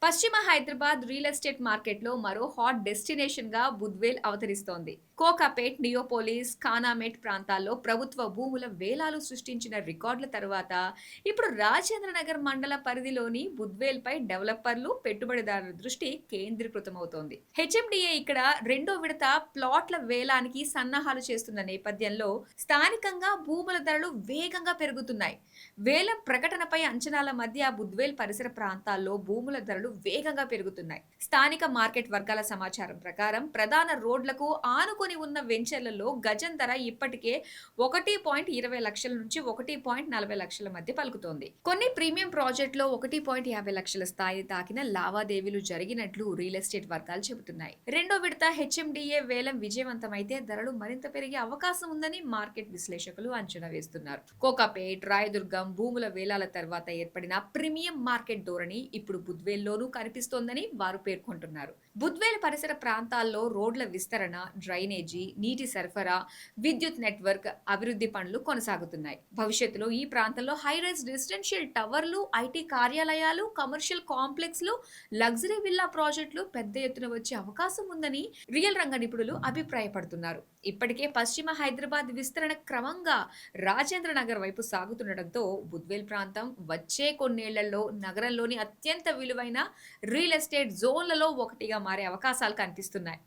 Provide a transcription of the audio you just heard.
పశ్చిమ Hyderabad real estate మార్కెట్లో మరో హాట్ డెస్టినేషన్ గా బుద్వేల్ అవతరిస్తోంది. కోకాపేట్, నియోపోలిస్, ఖానామేట్ ప్రాంతాల్లో ప్రభుత్వ భూముల వేలాలు సృష్టించిన రికార్డుల తర్వాత ఇప్పుడు రాజేంద్ర నగర్ మండల పరిధిలోని బుద్వేల్ పై డెవలపర్లు, పెట్టుబడిదారుల దృష్టి కేంద్రీకృతమవుతోంది. హెచ్ఎండిఏ ఇక్కడ రెండో విడత ప్లాట్ల వేలానికి సన్నాహాలు చేస్తున్న నేపథ్యంలో స్థానికంగా భూముల ధరలు వేగంగా పెరుగుతున్నాయి. వేలం ప్రకటనపై అంచనాల మధ్య బుద్వేల్ పరిసర ప్రాంతాల్లో భూముల ధరలు వేగంగా పెరుగుతున్నాయి. స్థానిక మార్కెట్ వర్గాల సమాచారం ప్రకారం ప్రధాన రోడ్లకు ఆనుకొని ఉన్న వెంచర్లలో గజం ధర ఇప్పటికే 1.20 లక్షల నుంచి 1.40 లక్షల మధ్య పలుకుతోంది. కొన్ని ప్రీమియం ప్రాజెక్టులో 1.50 లక్షల స్థాయి తాకిన లావాదేవీలు జరిగినట్లు రియల్ ఎస్టేట్ వర్గాలు చెబుతున్నాయి. రెండో విడత హెచ్ఎండిఏ వేలం విజయవంతమైతే ధరలు మరింత పెరిగే అవకాశం ఉందని మార్కెట్ విశ్లేషకులు అంచనా వేస్తున్నారు. కోకాపేట్, రాయదుర్గం భూముల వేలాల తర్వాత ఏర్పడిన ప్రీమియం మార్కెట్ ధోరణి ఇప్పుడు బుద్వేల్లోనూ కనిపిస్తోందని వారు పేర్కొంటున్నారు. బుద్వేల్ పరిసర ప్రాంతాల్లో రోడ్ల విస్తరణ, డ్రైనేజీ, నీటి సరఫరా, విద్యుత్ నెట్వర్క్ అభివృద్ధి పనులు కొనసాగుతున్నాయి. భవిష్యత్తులో ఈ ప్రాంతంలో హైరైజ్ రెసిడెన్షియల్ టవర్లు, ఐటీ కార్యాలయాలు, కమర్షియల్ కాంప్లెక్స్లు, లగ్జరీ విల్లా ప్రాజెక్టులు పెద్ద ఎత్తున వచ్చే అవకాశం ఉందని రియల్ రంగ నిపుణులు అభిప్రాయపడుతున్నారు. ఇప్పటికే పశ్చిమ హైదరాబాద్ విస్తరణ క్రమంగా రాజేంద్ర నగర్ వైపు సాగుతుండటంతో బుద్వేల్ ప్రాంతం వచ్చే కొన్నేళ్లలో నగరంలోని అత్యంత విలువైన రియల్ ఎస్టేట్ జోన్లలో ఒకటిగా మారే అవకాశాలు కనిపిస్తున్నాయి.